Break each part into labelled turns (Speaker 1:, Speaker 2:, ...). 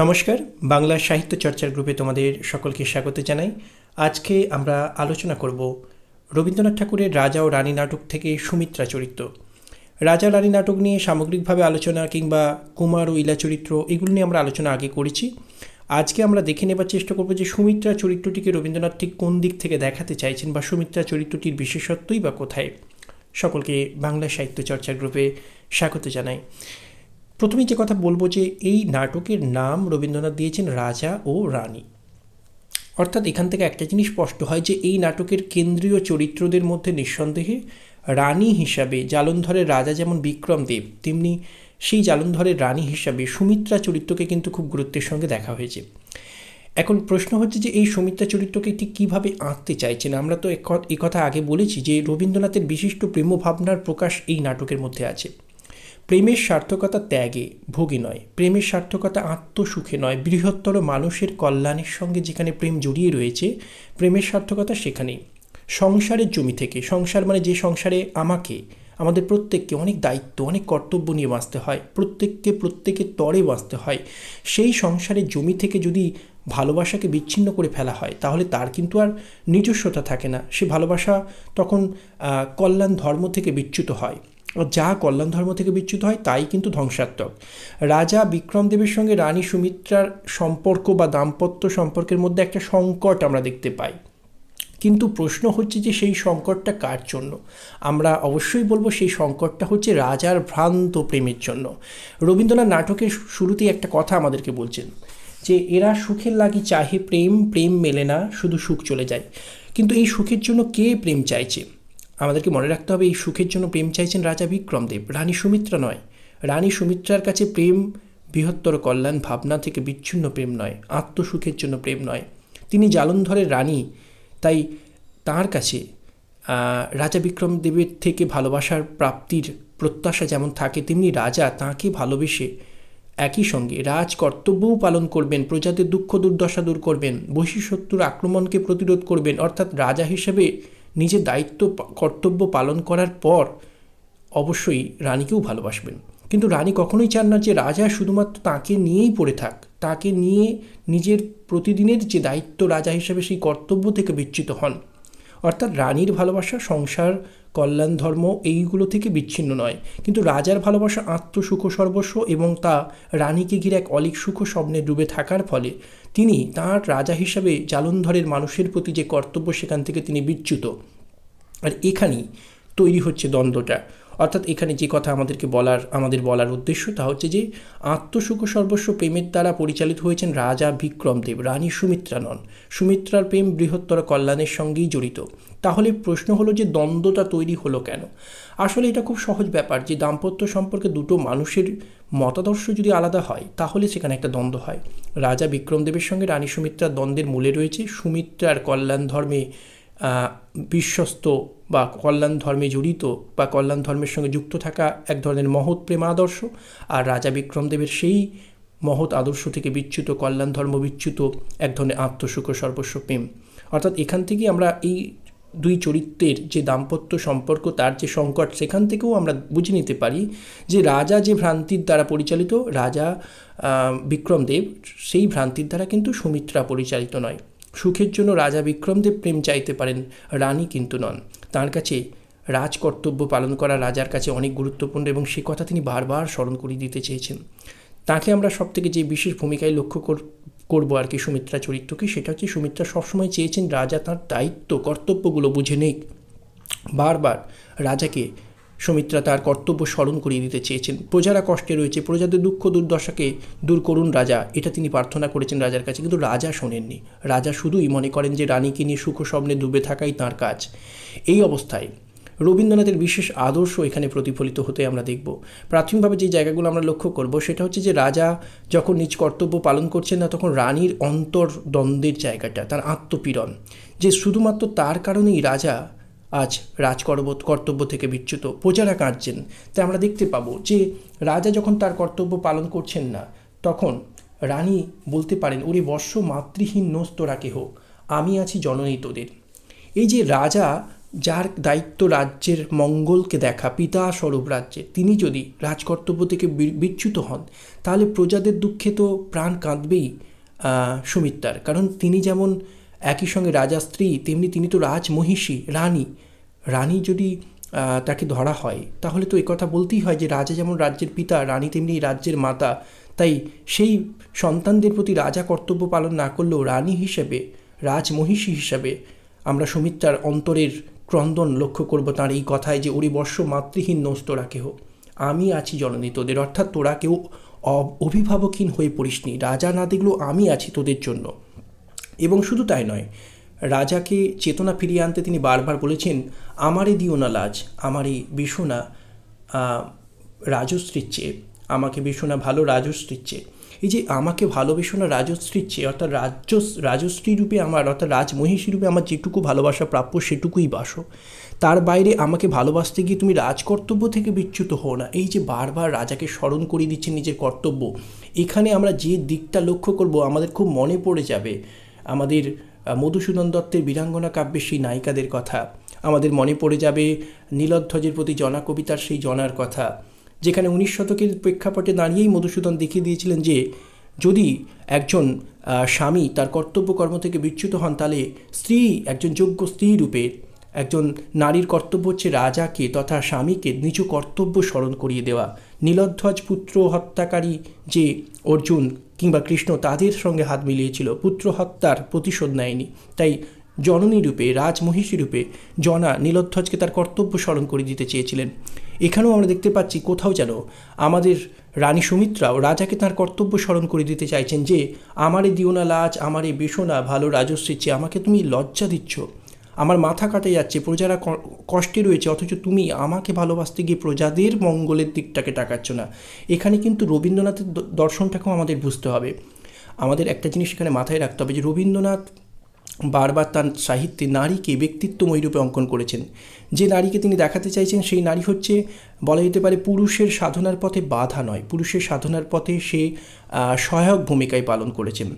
Speaker 1: নমস্কার, বাংলা সাহিত্য চর্চার গ্রুপে তোমাদের সকলকে স্বাগত জানাই। আজকে আমরা আলোচনা করব রবীন্দ্রনাথ ঠাকুরের রাজা ও রানী নাটক থেকে সুমিত্রা চরিত্র। রাজা রানী নাটক নিয়ে সামগ্রিকভাবে আলোচনা কিংবা কুমার ও ইলা চরিত্র এগুলো নিয়ে আমরা আলোচনা আগে করেছি। আজকে আমরা দেখে নেবার চেষ্টা করব যে সুমিত্রা চরিত্রটিকে রবীন্দ্রনাথ ঠিক কোন দিক থেকে দেখাতে চাইছেন বা সুমিত্রা চরিত্রটির বিশেষত্বই বা কোথায়। সকলকে বাংলা সাহিত্য চর্চার গ্রুপে স্বাগত জানাই। প্রথমেই যে কথা বলবো যে এই নাটকের নাম রবীন্দ্রনাথ দিয়েছেন রাজা ও রানী। অর্থাৎ এখান থেকে একটা জিনিস স্পষ্ট হয় যে এই নাটকের কেন্দ্রীয় চরিত্রদের মধ্যে নিঃসন্দেহে রানী হিসাবে জালন্ধরের রাজা যেমন বিক্রমদেব, তেমনি সেই জালন্ধরের রানী হিসাবে সুমিত্রা চরিত্রকে কিন্তু খুব গুরুত্বের সঙ্গে দেখা হয়েছে। এখন প্রশ্ন হচ্ছে যে এই সুমিত্রা চরিত্রকে ঠিক কীভাবে আঁকতে চাইছেন। আমরা তো এ কথা আগে বলেছি যে রবীন্দ্রনাথের বিশিষ্ট প্রেমভাবনার প্রকাশ এই নাটকের মধ্যে আছে। প্রেমের সার্থকতা ত্যাগে, ভোগে নয়। প্রেমের সার্থকতা আত্মসুখে নয়, বৃহত্তর মানুষের কল্যাণের সঙ্গে যেখানে প্রেম জড়িয়ে রয়েছে, প্রেমের সার্থকতা সেখানেই। সংসারের জমি থেকে, সংসার মানে যে সংসারে আমাদের প্রত্যেককে অনেক দায়িত্ব, অনেক কর্তব্য নিয়ে বাঁচতে হয়, প্রত্যেকের তরে বাঁচতে হয়। সেই সংসারের জমি থেকে যদি ভালোবাসাকে বিচ্ছিন্ন করে ফেলা হয় তাহলে তার কিন্তু আর নিজস্বতা থাকে না। সে ভালোবাসা তখন কল্যাণ ধর্ম থেকে বিচ্যুত হয়। যা কল্যাণ ধর্ম থেকে বিচ্যুত হয় তাই কিন্তু ধ্বংসাত্মক। রাজা বিক্রমদেবের সঙ্গে রানী সুমিত্রার সম্পর্ক বা দাম্পত্য সম্পর্কের মধ্যে একটা সংকট আমরা দেখতে পাই। কিন্তু প্রশ্ন হচ্ছে যে সেই সংকটটা কার জন্য। আমরা অবশ্যই বলবো সেই সংকটটা হচ্ছে রাজার ভ্রান্ত প্রেমের জন্য। রবীন্দ্রনাথ নাটকের শুরুতেই একটা কথা আমাদেরকে বলছেন যে এরা সুখের লাগি চাহে প্রেম, প্রেম মেলে না, শুধু সুখ চলে যায়। কিন্তু এই সুখের জন্য কে প্রেম চাইছে? আমাদেরকে মনে রাখতে হবে এই সুখের জন্য প্রেম চাইছেন রাজা বিক্রমদেব, রানী সুমিত্রা নয়। রানী সুমিত্রার কাছে প্রেম বৃহত্তর কল্যাণ ভাবনা থেকে বিচ্ছিন্ন প্রেম নয়, আত্মসুখের জন্য প্রেম নয়। তিনি জালন্ধরের রানী, তাই তার কাছে রাজা বিক্রমদেবের থেকে ভালোবাসার প্রাপ্তির প্রত্যাশা যেমন থাকে, তেমনি রাজা তাঁকে ভালোবেসে একই সঙ্গে রাজ কর্তব্যও পালন করবেন, প্রজাদের দুঃখ দুর্দশা দূর করবেন, বহিঃশত্রুর আক্রমণকে প্রতিরোধ করবেন। অর্থাৎ রাজা হিসেবে নিজের দায়িত্ব কর্তব্য পালন করার পর অবশ্যই রানীকেও ভালোবাসবেন। কিন্তু রানী কখনোই চান না যে রাজা শুধুমাত্র তাকে নিয়েই পড়ে থাক, তাকে নিয়ে নিজের প্রতিদিনের যে দায়িত্ব রাজা হিসেবে সেই কর্তব্য থেকে বিচ্যুত হন। অর্থাৎ রানীর ভালোবাসা সংসার, কল্যাণ ধর্ম এইগুলো থেকে বিচ্ছিন্ন নয়, কিন্তু রাজার ভালোবাসা আত্মসুখ সর্বস্ব এবং তা রানীকে ঘিরে এক অলীক সুখ স্বপ্নে ডুবে থাকার ফলে তিনি তাঁর রাজা হিসাবে জালন্ধরের মানুষের প্রতি যে কর্তব্য সেখান থেকে তিনি বিচ্যুত। আর এখানেই তৈরি হচ্ছে দ্বন্দ্বটা। অর্থাৎ এখানে যে কথা আমাদের বলার উদ্দেশ্য তা হচ্ছে যে আত্মসুখ সর্বস্ব প্রেমের দ্বারা পরিচালিত হয়েছেন রাজা বিক্রমদেব, রানী সুমিত্রা নন। সুমিত্রার প্রেম বৃহত্তর কল্যাণের সঙ্গেই জড়িত। তাহলে প্রশ্ন হলো যে দ্বন্দ্বটা তৈরি হলো কেন? আসলে এটা খুব সহজ ব্যাপার যে দাম্পত্য সম্পর্কে দুটো মানুষের মতাদর্শ যদি আলাদা হয় তাহলে সেখানে একটা দ্বন্দ্ব হয়। রাজা বিক্রমদেবের সঙ্গে রানী সুমিত্রার দ্বন্দ্বের মূলে রয়েছে সুমিত্রার কল্যাণ ধর্মে বিশ্বস্ত বা কল্যাণ ধর্মে জড়িত বা কল্যাণ ধর্মের সঙ্গে যুক্ত থাকা এক ধরনের মহৎ প্রেম আদর্শ, আর রাজা বিক্রমদেবের সেই মহৎ আদর্শ থেকে বিচ্যুত, কল্যাণ ধর্ম বিচ্যুত এক ধরনের আত্মসুখ সর্বস্ব প্রেম। অর্থাৎ এখান থেকেই আমরা এই দুই চরিত্রের যে দাম্পত্য সম্পর্ক, তার যে সংকট, সেখান থেকেও আমরা বুঝে নিতে পারি যে রাজা যে ভ্রান্তির দ্বারা পরিচালিত, রাজা বিক্রমদেব, সেই ভ্রান্তির দ্বারা কিন্তু সুমিত্রা পরিচালিত নয়। সুখের জন্য রাজা বিক্রমদেব প্রেম চাইতে পারেন, রানী কিন্তু নন। তার কাছে রাজকর্তব্য পালন করা রাজার কাছে অনেক গুরুত্বপূর্ণ এবং সে কথা তিনি বারবার স্মরণ করিয়ে দিতে চেয়েছেন। তাকে আমরা সবথেকে যে বিশেষ ভূমিকায় লক্ষ্য করবো আর কি সুমিত্রা চরিত্রকে, সেটা হচ্ছে সুমিত্রা সবসময় চেয়েছেন রাজা তাঁর দায়িত্ব কর্তব্যগুলো বুঝে নেই। বারবার রাজাকে সুমিত্রা তার কর্তব্য স্মরণ করিয়ে দিতে চেয়েছেন। প্রজারা কষ্টে রয়েছে, প্রজাদের দুঃখ দুর্দশাকে দূর করুন রাজা, এটা তিনি প্রার্থনা করেছেন রাজার কাছে, কিন্তু রাজা শোনেননি। রাজা শুধুই মনে করেন যে রানীকে নিয়ে সুখ স্বপ্নে ডুবে থাকাই তাঁর কাজ। এই অবস্থায় রবীন্দ্রনাথের বিশেষ আদর্শ এখানে প্রতিফলিত হতে আমরা দেখব। প্রাথমিকভাবে যে জায়গাগুলো আমরা লক্ষ্য করব সেটা হচ্ছে যে রাজা যখন নিজ কর্তব্য পালন করছেন না, তখন রানীর অন্তর্দ্বন্দ্বের জায়গাটা, তার আত্মপীড়ন, যে শুধুমাত্র তার কারণেই রাজা আজ কর্তব্য থেকে বিচ্যুত, প্রজারা কাঁদছেন। তাই আমরা দেখতে পাবো যে রাজা যখন তার কর্তব্য পালন করছেন না, তখন রানী বলতে পারেন, ওরে বর্ষ মাতৃহীন নোস তোরা কেহ, আমি আছি জননী তোদের। এই যে রাজা যার দায়িত্ব রাজ্যের মঙ্গলকে দেখা, পিতা স্বরূপ রাজ্যের, তিনি যদি রাজকর্তব্য থেকে বিচ্যুত হন তাহলে প্রজাদের দুঃখে তো প্রাণ কাঁদবেই সুমিত্রার। কারণ তিনি যেমন একই সঙ্গে রাজা স্ত্রী, তেমনি তিনি তো রাজমহিষী, রানী যদি তাকে ধরা হয় তাহলে তো কথা বলতেই হয় যে রাজা যেমন রাজ্যের পিতা, রানী তেমনি রাজ্যের মাতা। তাই সেই সন্তানদের প্রতি রাজা কর্তব্য পালন না করলেও রানী হিসেবে, রাজমহিষী হিসাবে আমরা সুমিত্রার অন্তরের ক্রন্দন লক্ষ্য করব তাঁর এই কথায় যে ওরে বর্ষ মাতৃহীন নোস তোরা কেহ, আমি আছি জননী তোদের, অর্থাৎ তোরা কেউ অভিভাবকহীন হয়ে পড়িসনি, রাজা না দেখলেও আমি আছি তোদের জন্য। এবং শুধু তাই নয়, রাজাকে চেতনা ফিরিয়ে আনতে তিনি বারবার বলেছেন, আমারে দিও না লাজ, আমারে বেশো না রাজশ্রীর চেয়ে, আমাকে বেশো না ভালো রাজশ্রীর চেয়ে। এই যে আমাকে ভালোবেসো না রাজশ্রীর চেয়ে, অর্থাৎ রাজশ্রী রূপে আমার, অর্থাৎ রাজমহিষী রূপে আমার যেটুকু ভালোবাসা প্রাপ্য সেটুকুই বাসো, তার বাইরে আমাকে ভালোবাসতে গিয়ে তুমি রাজকর্তব্য থেকে বিচ্যুত হও না। এই যে বারবার রাজাকে স্মরণ করিয়ে দিচ্ছেন নিজের কর্তব্য, এখানে আমরা যে দিকটা লক্ষ্য করব আমাদের খুব মনে পড়ে যাবে আমাদের মধুসূদন দত্তের বীরাঙ্গনা কাব্যের সেই নায়িকাদের কথা, আমাদের মনে পড়ে যাবে নীলধ্বজের প্রতি জনা কবিতার সেই জনার কথা, যেখানে 19 শতকের প্রেক্ষাপটে দাঁড়িয়েই মধুসূদন দেখিয়ে দিয়েছিলেন যে যদি একজন স্বামী তার কর্তব্য কর্ম থেকে বিচ্যুত হন তাহলে স্ত্রী, একজন যোগ্য স্ত্রী রূপে একজন নারীর কর্তব্য হচ্ছে রাজাকে তথা স্বামীকে নিজ কর্তব্য স্মরণ করিয়ে দেওয়া। নীলধ্বজ পুত্র হত্যাকারী যে অর্জুন কিংবা কৃষ্ণ, তাদের সঙ্গে হাত মিলিয়েছিল, পুত্র হত্যার প্রতিশোধ নেয়নি। তাই জননী রূপে, রাজমহিষী রূপে জনা নীলধ্বজকে তার কর্তব্য স্মরণ করে দিতে চেয়েছিলেন। এখানেও আমরা দেখতে পাচ্ছি কোথাও যেন আমাদের রানী সুমিত্রাও রাজাকে তার কর্তব্য স্মরণ করে দিতে চাইছেন যে আমারে দিও না লাজ, আমারে বেশো না ভালো রাজশ্রীর চেয়ে, আমাকে তুমি লজ্জা দিচ্ছ, আমার মাথা কাটে যাচ্ছে, প্রজারা কষ্টে রয়েছে, অথচ তুমি আমাকে ভালোবাসতে গিয়ে প্রজাদের মঙ্গলের দিকটাকে তাকাচ্ছ না। এখানে কিন্তু রবীন্দ্রনাথের দর্শনটাকেও আমাদের বুঝতে হবে। আমাদের একটা জিনিস এখানে মাথায় রাখতে হবে যে রবীন্দ্রনাথ বারবার তার সাহিত্যে নারীকে ব্যক্তিত্বময়ী রূপে অঙ্কন করেছেন। যে নারীকে তিনি দেখাতে চাইছেন সেই নারী হচ্ছে, বলা যেতে পারে, পুরুষের সাধনার পথে বাধা নয়, পুরুষের সাধনার পথে সে সহায়ক ভূমিকায় পালন করেছেন।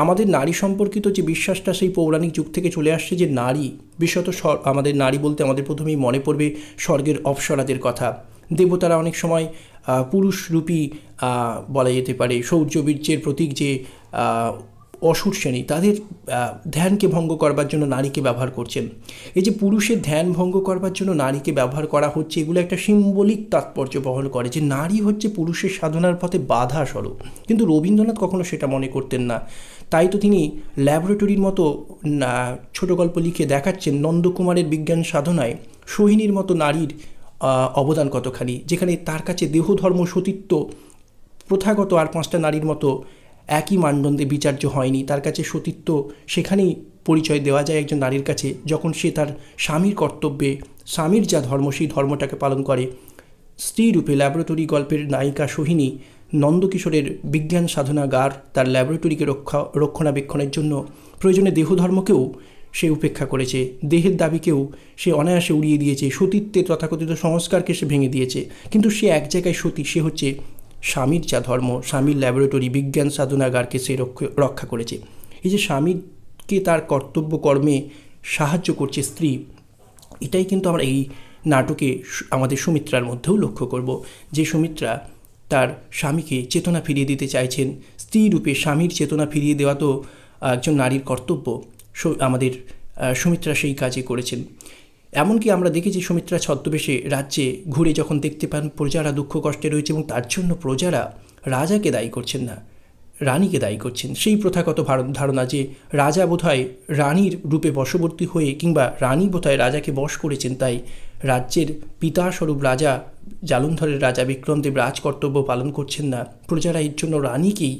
Speaker 1: আমাদের নারী সম্পর্কিত যে বিশ্বাসটা সেই পৌরাণিক যুগ থেকে চলে আসছে যে নারী, বিশেষত আমাদের নারী বলতে আমাদের প্রথমেই মনে পড়বে স্বর্গের অপ্সরাদের কথা। দেবতারা অনেক সময় পুরুষরূপী, বলা যেতে পারে শৌর্যবীর্যের প্রতীক যে অসুর শ্রেণী, তাদের ধ্যানকে ভঙ্গ করবার জন্য নারীকে ব্যবহার করছেন। এই যে পুরুষের ধ্যান ভঙ্গ করবার জন্য নারীকে ব্যবহার করা হচ্ছে, এগুলো একটা সিম্বলিক তাৎপর্য বহন করে যে নারী হচ্ছে পুরুষের সাধনার পথে বাধা স্বরূপ। কিন্তু রবীন্দ্রনাথ কখনো সেটা মনে করতেন না। তাই তো তিনি ল্যাবরেটরির মতো ছোট গল্প লিখে দেখাচ্ছেন নন্দকুমারের বিজ্ঞান সাধনায় সোহিনীর মতো নারীর অবদান কতখানি, যেখানে তার কাছে দেহধর্ম সতীত্ব প্রথাগত আর 5টা নারীর মতো একই মানদণ্ডে বিচার্য হয়নি। তার কাছে সতীত্ব সেখানেই পরিচয় দেওয়া যায় একজন নারীর কাছে যখন সে তার স্বামীর কর্তব্যে, স্বামীর যা ধর্ম সেই ধর্মটাকে পালন করে। স্ত্রী রূপে ল্যাবরেটরি গল্পের নায়িকা সোহিনী নন্দকিশোরের বিজ্ঞান সাধনাগার, তার ল্যাবরেটরিকে রক্ষণাবেক্ষণের জন্য প্রয়োজনে দেহধর্মকেও সে উপেক্ষা করেছে, দেহের দাবিকেও সে অনায়াসে উড়িয়ে দিয়েছে, সতীত্বের তথাকথিত সংস্কারকে সে ভেঙে দিয়েছে। কিন্তু সে এক জায়গায় সতী, সে হচ্ছে স্বামীর যা ধর্ম, স্বামীর ল্যাবরেটরি বিজ্ঞান সাধনাগারকে সে রক্ষা করেছে। এই যে স্বামীকে তার কর্তব্য কর্মে সাহায্য করছে স্ত্রী, এটাই কিন্তু আমরা এই নাটকে আমাদের সুমিত্রার মধ্যেও লক্ষ্য করব, যে সুমিত্রা তার স্বামীকে চেতনা ফিরিয়ে দিতে চাইছেন। স্ত্রী রূপে স্বামীর চেতনা ফিরিয়ে দেওয়া তো একজন নারীর কর্তব্য, আমাদের সুমিত্রা সেই কাজই করেছেন। এমনকি আমরা দেখেছি সুমিত্রা ছদ্মবেশে রাজ্যে ঘুরে যখন দেখতে পান প্রজারা দুঃখ কষ্টে রয়েছে এবং তার জন্য প্রজারা রাজাকে দায়ী করছেন না, রানীকে দায়ী করছেন। সেই প্রথাগত ধারণা যে রাজা বোধহয় রানীর রূপে বশবর্তী হয়ে কিংবা রানী বোধহয় রাজাকে বশ করেছেন, তাই রাজ্যের পিতাস্বরূপ রাজা, জালন্ধরের রাজা বিক্রমদেব রাজকর্তব্য পালন করছেন না, প্রজারা এর জন্য রানীকেই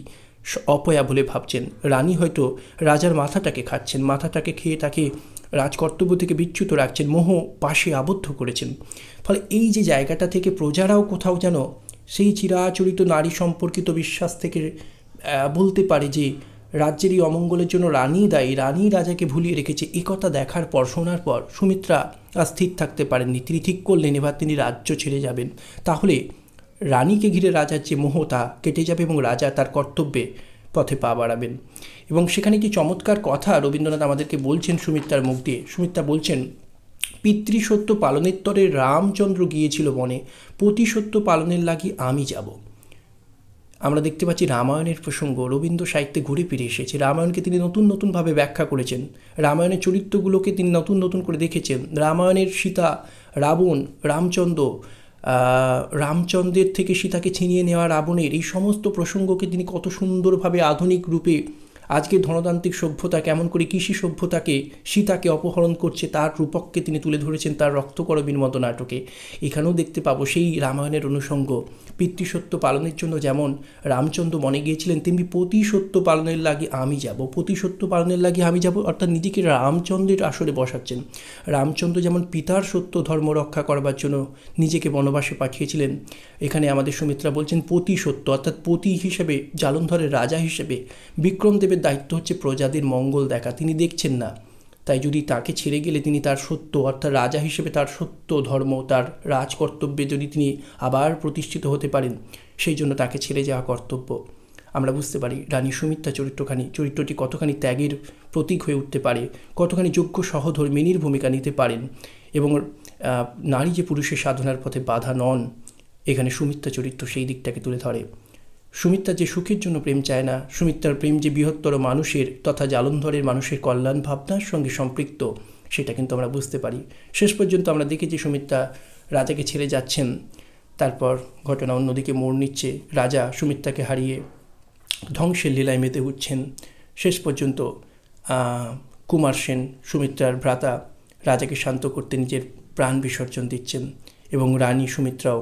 Speaker 1: অপয়া বলে ভাবছেন। রানী হয়তো রাজার মাথাটাকে খাচ্ছেন, মাথাটাকে খেয়ে তাকে রাজকর্তব্য থেকে বিচ্যুত রাখছেন, মোহ পাশে আবদ্ধ করেছেন। ফলে এই যে জায়গাটা থেকে প্রজারাও কোথাও যেন সেই চিরাচরিত নারী সম্পর্কিত বিশ্বাস থেকে বলতে পারে যে রাজ্যেরই অমঙ্গলের জন্য রানী দায়ী, রানী রাজাকে ভুলিয়ে রেখেছে। এ কথা দেখার পর, শোনার পর সুমিত্রা আর স্থির থাকতে পারেননি। তিনি ঠিক করলেন এবার তিনি রাজ্য ছেড়ে যাবেন। তাহলে রানীকে ঘিরে রাজার যে মোহ তা কেটে যাবে এবং রাজা তার কর্তব্যে পথে পা বাড়াবেন। এবং সেখানে একটি চমৎকার কথা রবীন্দ্রনাথ আমাদেরকে বলছেন সুমিত্রার মুখ দিয়ে। সুমিত্রা বলছেন, পিতৃসত্য পালনের তরে রামচন্দ্র গিয়েছিল বনে, প্রতিসত্য পালনের লাগি আমি যাব। আমরা দেখতে পাচ্ছি রামায়ণের প্রসঙ্গ রবীন্দ্র সাহিত্যে ঘুরে ফিরে এসেছে। রামায়ণকে তিনি নতুন নতুনভাবে ব্যাখ্যা করেছেন, রামায়ণের চরিত্রগুলোকে তিনি নতুন নতুন করে দেখেছেন। রামায়ণের সীতা, রাবণ, রামচন্দ্রের থেকে সীতাকে ছিনিয়ে নেওয়া রাবণের এই সমস্ত প্রসঙ্গকে তিনি কত সুন্দরভাবে আধুনিক রূপে আজকে ধনতান্ত্রিক সভ্যতা কেমন করে কৃষি সভ্যতাকে সীতাকে অপহরণ করছে তার রূপককে তিনি তুলে ধরেছেন তার রক্তকরবীর মতো নাটকে। এখানেও দেখতে পাবো সেই রামায়ণের অনুষঙ্গ। পিতৃসত্য পালনের জন্য যেমন রামচন্দ্র মনে গিয়েছিলেন, তেমনি প্রতিসত্য পালনের লাগি আমি যাব। প্রতিসত্য পালনের লাগি আমি যাব অর্থাৎ নিজেকে রামচন্দ্রের আসরে বসাচ্ছেন। রামচন্দ্র যেমন পিতার সত্য ধর্ম রক্ষা করবার জন্য নিজেকে বনবাসে পাঠিয়েছিলেন, এখানে আমাদের সুমিত্রা বলছেন প্রতিসত্য অর্থাৎ পতি হিসেবে, জালন্ধরের রাজা হিসেবে বিক্রমদেবের দায়িত্ব হচ্ছে প্রজাদের মঙ্গল দেখা। তিনি দেখছেন না, তাই যদি তাকে ছেড়ে গেলে তিনি তার সত্য অর্থাৎ রাজা হিসেবে তার সত্য ধর্ম, তার রাজকর্তব্যে যদি তিনি আবার প্রতিষ্ঠিত হতে পারেন, সেই জন্য তাকে ছেড়ে যাওয়া কর্তব্য। আমরা বুঝতে পারি রানী সুমিত্রা চরিত্রটি কতখানি ত্যাগের প্রতীক হয়ে উঠতে পারে, কতখানি যোগ্য সহধর্মিণীর ভূমিকা নিতে পারেন, এবং নারী যে পুরুষের সাধনার পথে বাধা নন, এখানে সুমিত্রা চরিত্র সেই দিকটাকে তুলে ধরে। সুমিত্রা যে সুখের জন্য প্রেম চায় না, সুমিত্রার প্রেম যে বৃহত্তর মানুষের তথা জালন্ধরের মানুষের কল্যাণ ভাবনার সঙ্গে সম্পৃক্ত, সেটা কিন্তু আমরা বুঝতে পারি। শেষ পর্যন্ত আমরা দেখেছি সুমিত্রা রাজাকে ছেড়ে যাচ্ছেন, তারপর ঘটনা অন্যদিকে মোড় নিচ্ছে, রাজা সুমিত্রাকে হারিয়ে ধ্বংসের লীলায় মেতে উঠছেন। শেষ পর্যন্ত কুমার সেন সুমিত্রার ভ্রাতা রাজাকে শান্ত করতে নিজের প্রাণ বিসর্জন দিচ্ছেন, এবং রানী সুমিত্রাও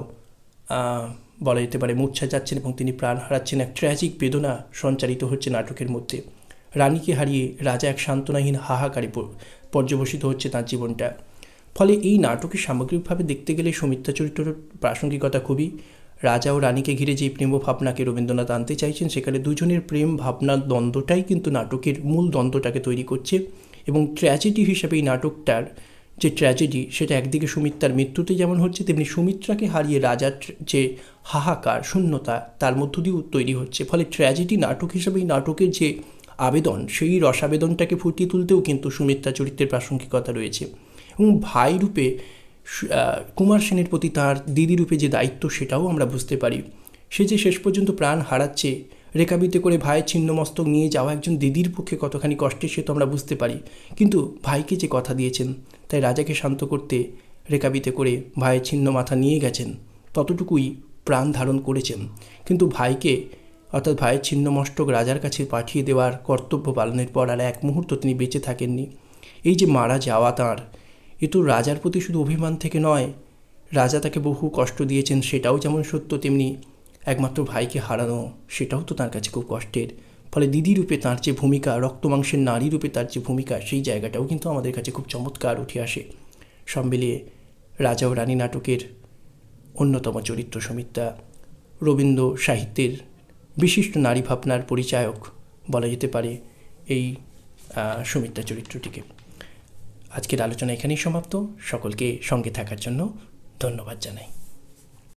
Speaker 1: বলা যেতে পারে মূর্ছা যাচ্ছেন এবং তিনি প্রাণ হারাচ্ছেন। এক ট্র্যাজিক বেদনা সঞ্চারিত হচ্ছে নাটকের মধ্যে। রানীকে হারিয়ে রাজা এক সান্ত্বনাহীন হাহাকারে পর্যবসিত হচ্ছে তাঁর জীবনটা। ফলে এই নাটকে সামগ্রিকভাবে দেখতে গেলে সুমিত্রা চরিত্রের প্রাসঙ্গিকতা খুবই। রাজা ও রানীকে ঘিরে যে প্রেম ভাবনাকে রবীন্দ্রনাথ আনতে চাইছেন, সেখানে দুজনের প্রেম ভাবনার দ্বন্দ্বটাই কিন্তু নাটকের মূল দ্বন্দ্বটাকে তৈরি করছে। এবং ট্র্যাজেডি হিসেবে এই নাটকটার যে ট্র্যাজেডি, সেটা একদিকে সুমিত্রার মৃত্যুতে যেমন হচ্ছে, তেমনি সুমিত্রাকে হারিয়ে রাজার যে হাহাকার শূন্যতা তার মধ্য দিয়েও তৈরি হচ্ছে। ফলে ট্র্যাজেডি নাটক হিসেবে এই নাটকের যে আবেদন, সেই রসাবেদনটাকে ফুটিয়ে তুলতেও কিন্তু সুমিত্রা চরিত্রের প্রাসঙ্গিকতা রয়েছে। এবং ভাই রূপে কুমার সেনের প্রতি তার দিদি রূপে যে দায়িত্ব, সেটাও আমরা বুঝতে পারি। সে যে শেষ পর্যন্ত প্রাণ হারাচ্ছে, রেকাবিতে করে ভাইয়ের ছিন্নমস্তক নিয়ে যাওয়া একজন দিদির পক্ষে কতখানি কষ্টের, সে তো আমরা বুঝতে পারি। কিন্তু ভাইকে যে কথা দিয়েছেন, তাই রাজাকে শান্ত করতে রেকাবিতে করে ভাইয়ের ছিন্ন মাথা নিয়ে গেছেন, ততটুকুই প্রাণ ধারণ করেছেন। কিন্তু ভাইকে অর্থাৎ ভাইয়ের ছিন্নমস্তক রাজার কাছে পাঠিয়ে দেওয়ার কর্তব্য পালনের পর আর এক মুহূর্ত তিনি বেঁচে থাকেননি। এই যে মারা যাওয়া তাঁর, এ তো রাজার প্রতি শুধু অভিমান থেকে নয়, রাজা তাকে বহু কষ্ট দিয়েছেন সেটাও যেমন সত্য, তেমনি একমাত্র ভাইকে হারানো সেটাও তো তার কাছে খুব কষ্টের। ফলে দিদি রূপে তার যে ভূমিকা, রক্তমাংসের নারী রূপে তার যে ভূমিকা, সেই জায়গাটাও কিন্তু আমাদের কাছে খুব চমৎকার উঠে আসে। সব মিলিয়ে রাজা ও রানী নাটকের অন্যতম চরিত্র সুমিত্রা, রবীন্দ্র সাহিত্যের বিশিষ্ট নারী ভাবনার পরিচায়ক বলা যেতে পারে এই সুমিত্রা চরিত্রটিকে। আজকের আলোচনা এখানেই সমাপ্ত। সকলকে সঙ্গে থাকার জন্য ধন্যবাদ জানাই।